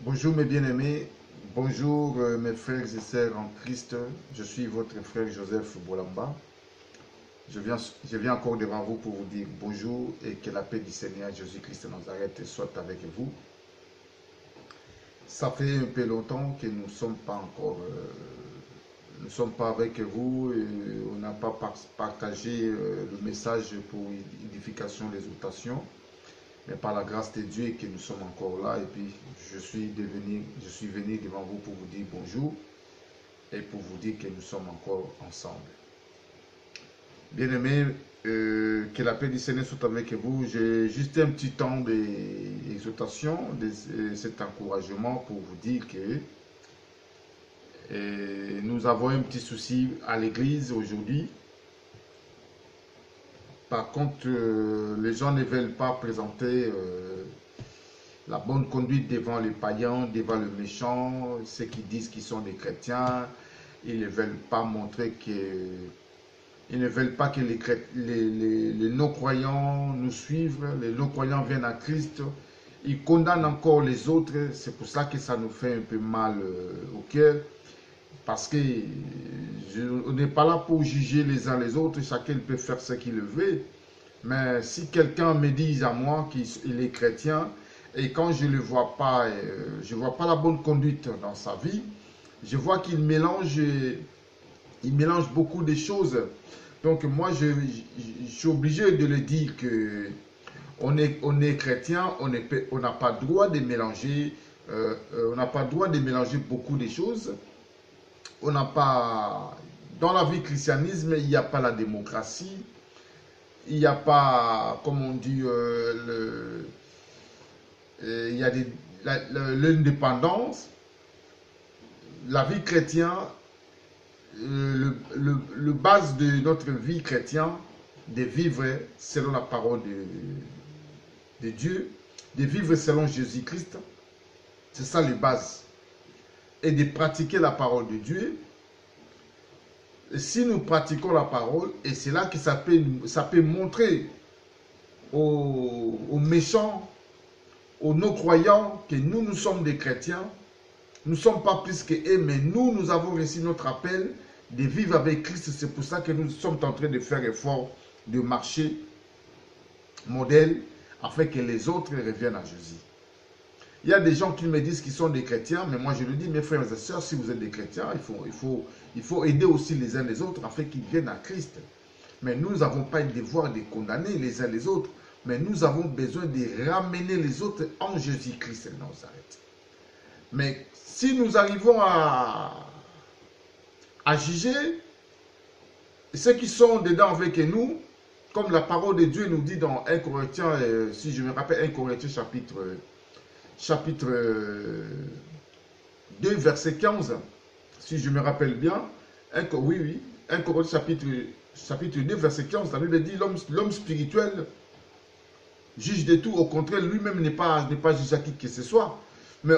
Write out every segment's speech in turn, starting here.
Bonjour mes bien-aimés, bonjour mes frères et sœurs en Christ. Je suis votre frère Joseph Bolamba. Je viens encore devant vous pour vous dire bonjour et que la paix du Seigneur Jésus-Christ de Nazareth soit avec vous. Ça fait un peu longtemps que nous ne sommes pas encore, nous ne sommes pas avec vous et on n'a pas partagé le message pour édification, l'exhortation. Mais par la grâce de Dieu que nous sommes encore là et puis je suis venu devant vous pour vous dire bonjour et pour vous dire que nous sommes encore ensemble. Bien-aimés, que la paix du Seigneur soit avec vous. J'ai juste un petit temps d'exhortation, cet encouragement pour vous dire que nous avons un petit souci à l'église aujourd'hui. Par contre, les gens ne veulent pas présenter la bonne conduite devant les païens, devant le méchant, ceux qui disent qu'ils sont des chrétiens. Ils ne veulent pas montrer que... Ils ne veulent pas que les non-croyants nous suivent, les non-croyants viennent à Christ. Ils condamnent encore les autres. C'est pour ça que ça nous fait un peu mal au cœur. Parce que on n'est pas là pour juger les uns les autres. Chacun peut faire ce qu'il veut. Mais si quelqu'un me dit à moi qu'il est chrétien, et quand je ne vois pas la bonne conduite dans sa vie, je vois qu'il mélange beaucoup de choses. Donc moi, je suis obligé de le dire que on est chrétien, on n'a pas le droit de mélanger, on n'a pas le droit de mélanger beaucoup de choses. On n'a pas, dans la vie christianisme, il n'y a pas la démocratie, il n'y a pas, comme on dit, il y a l'indépendance. La vie chrétienne, le base de notre vie chrétienne, de vivre selon la parole de Dieu, de vivre selon Jésus-Christ, c'est ça le base. Et de pratiquer la parole de Dieu. Et si nous pratiquons la parole, et c'est là que ça peut montrer aux méchants, aux non-croyants, que nous sommes des chrétiens. Nous ne sommes pas plus qu'eux, mais nous avons reçu notre appel de vivre avec Christ. C'est pour ça que nous sommes en train de faire effort de marcher modèle afin que les autres reviennent à Jésus. Il y a des gens qui me disent qu'ils sont des chrétiens, mais moi je le dis, mes frères et sœurs, si vous êtes des chrétiens, il faut aider aussi les uns les autres afin qu'ils viennent à Christ. Mais nous n'avons pas le devoir de condamner les uns les autres, mais nous avons besoin de ramener les autres en Jésus-Christ de Nazareth. Mais si nous arrivons à juger ceux qui sont dedans avec nous, comme la parole de Dieu nous dit dans 1 Corinthiens, si je me rappelle 1 Corinthiens chapitre 2, verset 15, si je me rappelle bien, 1 Corinthiens chapitre 2, verset 15, la Bible dit l'homme spirituel juge de tout, au contraire, lui-même n'est pas jugé à qui que ce soit. Mais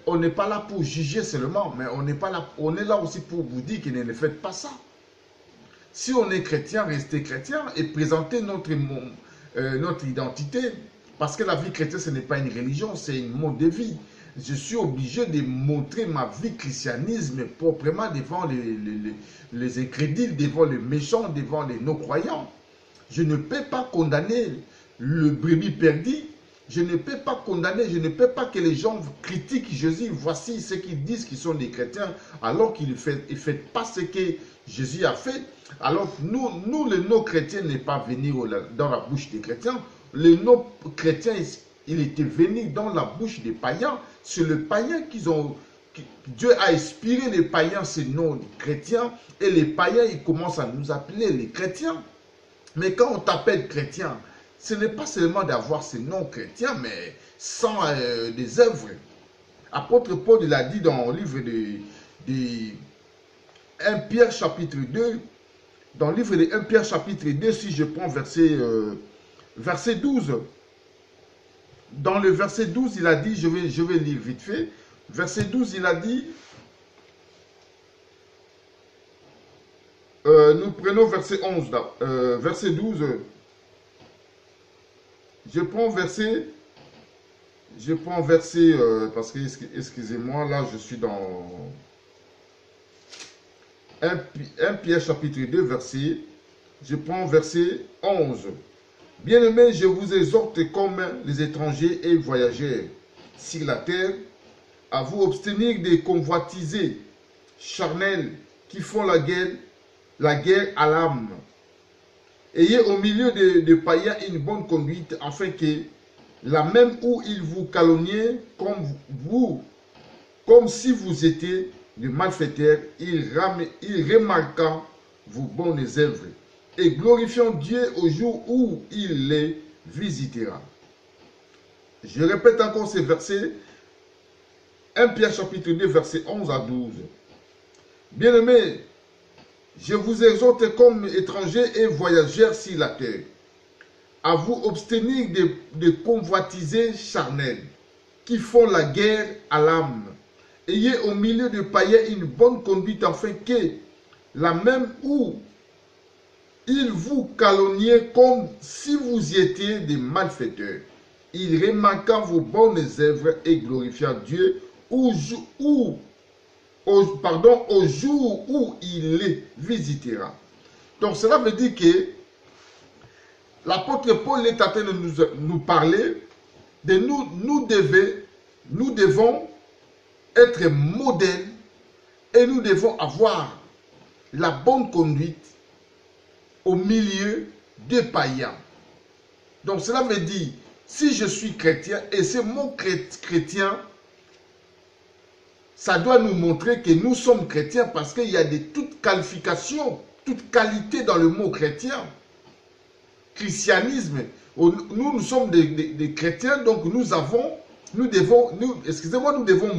on n'est pas là pour juger seulement, mais on est là aussi pour vous dire que ne faites pas ça. Si on est chrétien, restez chrétien et présentez notre identité. Parce que la vie chrétienne, ce n'est pas une religion, c'est un mode de vie. Je suis obligé de montrer ma vie christianisme proprement devant les incrédules, devant les méchants, devant les non-croyants. Je ne peux pas condamner le brebis perdu. Je ne peux pas condamner, je ne peux pas que les gens critiquent Jésus. Voici ceux qui disent qu'ils sont des chrétiens alors qu'ils ne font pas ce que Jésus a fait. Alors nous les non-chrétiens n'est pas venir dans la bouche des chrétiens. Les non-chrétiens, il était venu dans la bouche des païens. C'est le païen Dieu a inspiré les païens, ces non-chrétiens. Et les païens, ils commencent à nous appeler les chrétiens. Mais quand on t'appelle chrétien, ce n'est pas seulement d'avoir ces noms chrétiens, mais sans des œuvres. Apôtre Paul, il a dit dans le livre de 1 Pierre chapitre 2, dans le livre de 1 Pierre chapitre 2, si je prends verset 12, dans le verset 12, il a dit, je vais lire vite fait, verset 12, il a dit, nous prenons verset 11, là, verset 12, je prends verset Je prends verset, parce que, excusez-moi, là je suis dans 1 Pierre chapitre 2, verset, je prends verset 11. Bien-aimés, je vous exhorte comme les étrangers et voyageurs sur la terre, à vous abstenir des convoitises charnelles qui font la guerre à l'âme. Ayez au milieu de païens une bonne conduite, afin que, là même où ils vous calomniaient, comme si vous étiez de malfaiteurs, ils remarquant vos bonnes œuvres, et glorifiant Dieu au jour où il les visitera. Je répète encore ces versets, 1 Pierre chapitre 2, versets 11 à 12. Bien-aimés, je vous exhorte comme étrangers et voyageurs sur la terre, à vous abstenir de convoitises charnelles qui font la guerre à l'âme. Ayez au milieu de païens une bonne conduite, afin que, là même où ils vous calomniaient comme si vous étiez des malfaiteurs, ils remarquant vos bonnes œuvres et glorifiant Dieu au jour où il les visitera. Donc cela veut dire que l'apôtre Paul est en train de nous parler de nous devons être modèles et nous devons avoir la bonne conduite au milieu des païens. Donc cela veut dire, si je suis chrétien, et ce mot chrétien, ça doit nous montrer que nous sommes chrétiens, parce qu'il y a toutes qualifications, toute qualité dans le mot chrétien. Christianisme, nous sommes des chrétiens, donc nous devons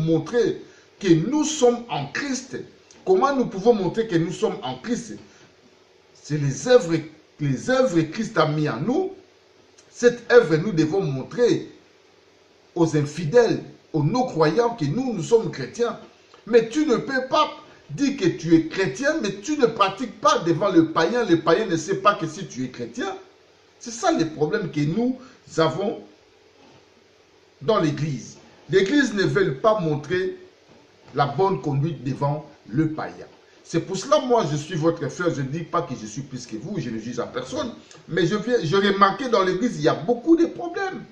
montrer que nous sommes en Christ. Comment nous pouvons montrer que nous sommes en Christ? C'est les œuvres Christ a mis en nous. Cette œuvre, nous devons montrer aux infidèles, aux non-croyants, que nous sommes chrétiens. Mais tu ne peux pas dire que tu es chrétien, mais tu ne pratiques pas devant le païen. Le païen ne sait pas que si tu es chrétien. C'est ça le problème que nous avons dans l'Église. L'Église ne veut pas montrer la bonne conduite devant le païen. C'est pour cela, moi, je suis votre frère. Je ne dis pas que je suis plus que vous, je ne juge à personne. Mais je remarque dans l'Église, il y a beaucoup de problèmes.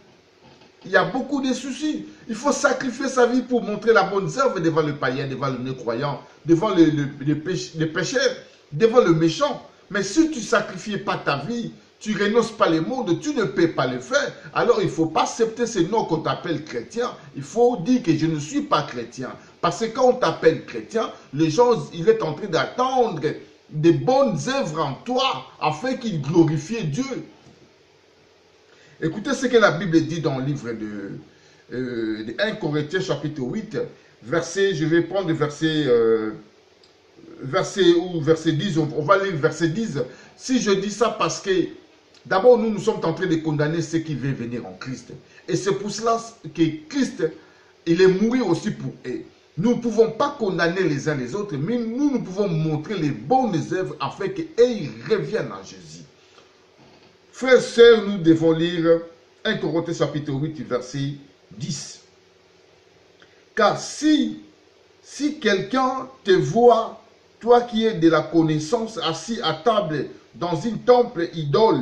Il y a beaucoup de soucis. Il faut sacrifier sa vie pour montrer la bonne œuvre devant le païen, devant le non-croyant, devant les pécheurs, devant le méchant. Mais si tu ne sacrifies pas ta vie, tu ne renonces pas le monde, tu ne peux pas le faire. Alors il ne faut pas accepter ce nom qu'on t'appelle chrétien. Il faut dire que je ne suis pas chrétien. Parce que quand on t'appelle chrétien, les gens, ils sont en train d'attendre des bonnes œuvres en toi afin qu'ils glorifient Dieu. Écoutez ce que la Bible dit dans le livre de 1 Corinthiens chapitre 8, verset, je vais prendre le verset 10, on va lire verset 10. Si je dis ça parce que d'abord nous sommes en train de condamner ceux qui veulent venir en Christ. Et c'est pour cela que Christ, il est mort aussi pour eux. Nous ne pouvons pas condamner les uns les autres, mais nous pouvons montrer les bonnes œuvres afin qu'ils reviennent à Jésus. Frères et sœurs, nous devons lire 1 Corinthiens chapitre 8, verset 10. Car si quelqu'un te voit, toi qui es de la connaissance, assis à table dans une temple idole,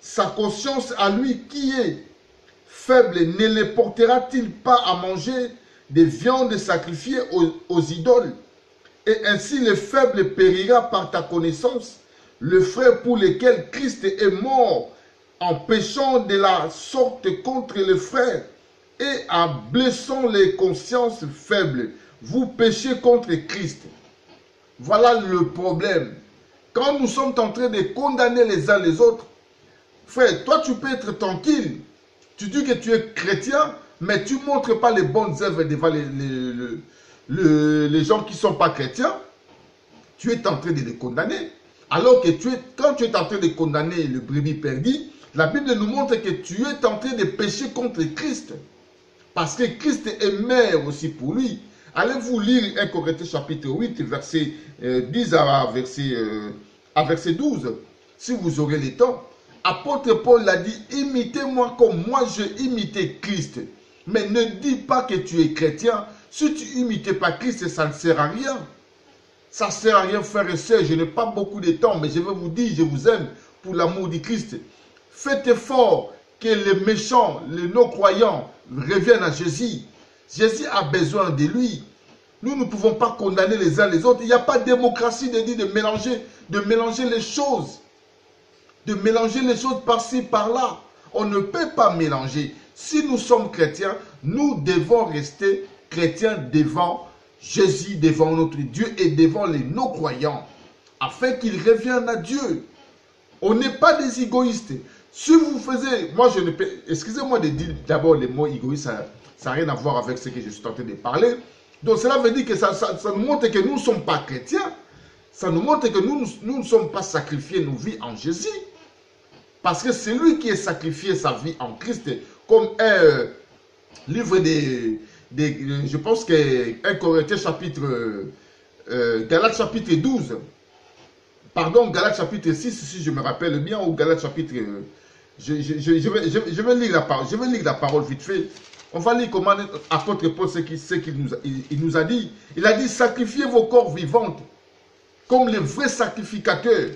sa conscience à lui qui est faible ne le portera-t-il pas à manger des viandes sacrifiées aux idoles? Et ainsi le faible périra par ta connaissance, le frère pour lequel Christ est mort en péchant de la sorte contre le frère et en blessant les consciences faibles. Vous péchez contre Christ. Voilà le problème. Quand nous sommes en train de condamner les uns les autres, frère, toi tu peux être tranquille. Tu dis que tu es chrétien, mais tu ne montres pas les bonnes œuvres devant les gens qui ne sont pas chrétiens. Tu es en train de les condamner. Alors que quand tu es en train de condamner le brebis perdu, la Bible nous montre que tu es en train de pécher contre Christ. Parce que Christ est mort aussi pour lui. Allez-vous lire 1 Corinthiens chapitre 8, verset 10 à verset 12, si vous aurez le temps. Apôtre Paul l'a dit, imitez-moi comme moi je imitais Christ. Mais ne dis pas que tu es chrétien. Si tu n'imites pas Christ, ça ne sert à rien. Ça ne sert à rien, frères et sœurs. Je n'ai pas beaucoup de temps, mais je vais vous dire, je vous aime pour l'amour du Christ. Faites effort que les méchants, les non-croyants reviennent à Jésus. Jésus a besoin de lui. Nous ne pouvons pas condamner les uns les autres. Il n'y a pas de démocratie de dire de mélanger les choses. De mélanger les choses par-ci, par-là. On ne peut pas mélanger. Si nous sommes chrétiens, nous devons rester chrétiens devant Jésus, devant notre Dieu et devant les non-croyants, afin qu'ils reviennent à Dieu. On n'est pas des égoïstes. Si vous faisiez, moi je ne peux, excusez-moi de dire d'abord les mots égoïstes, ça n'a rien à voir avec ce que je suis en train de parler. Donc cela veut dire que ça nous montre que nous ne sommes pas chrétiens. Ça nous montre que nous ne sommes pas sacrifiés nos vies en Jésus. Parce que c'est lui qui a sacrifié sa vie en Christ. Comme un livre je pense que 1 Corinthiens chapitre, Galates chapitre 12. Pardon, Galates chapitre 6, si je me rappelle bien, ou Galates chapitre... je vais lire la parole vite fait. On va lire comment apôtre Paul, ce qu'il nous a dit. Il a dit, sacrifiez vos corps vivants comme les vrais sacrificateurs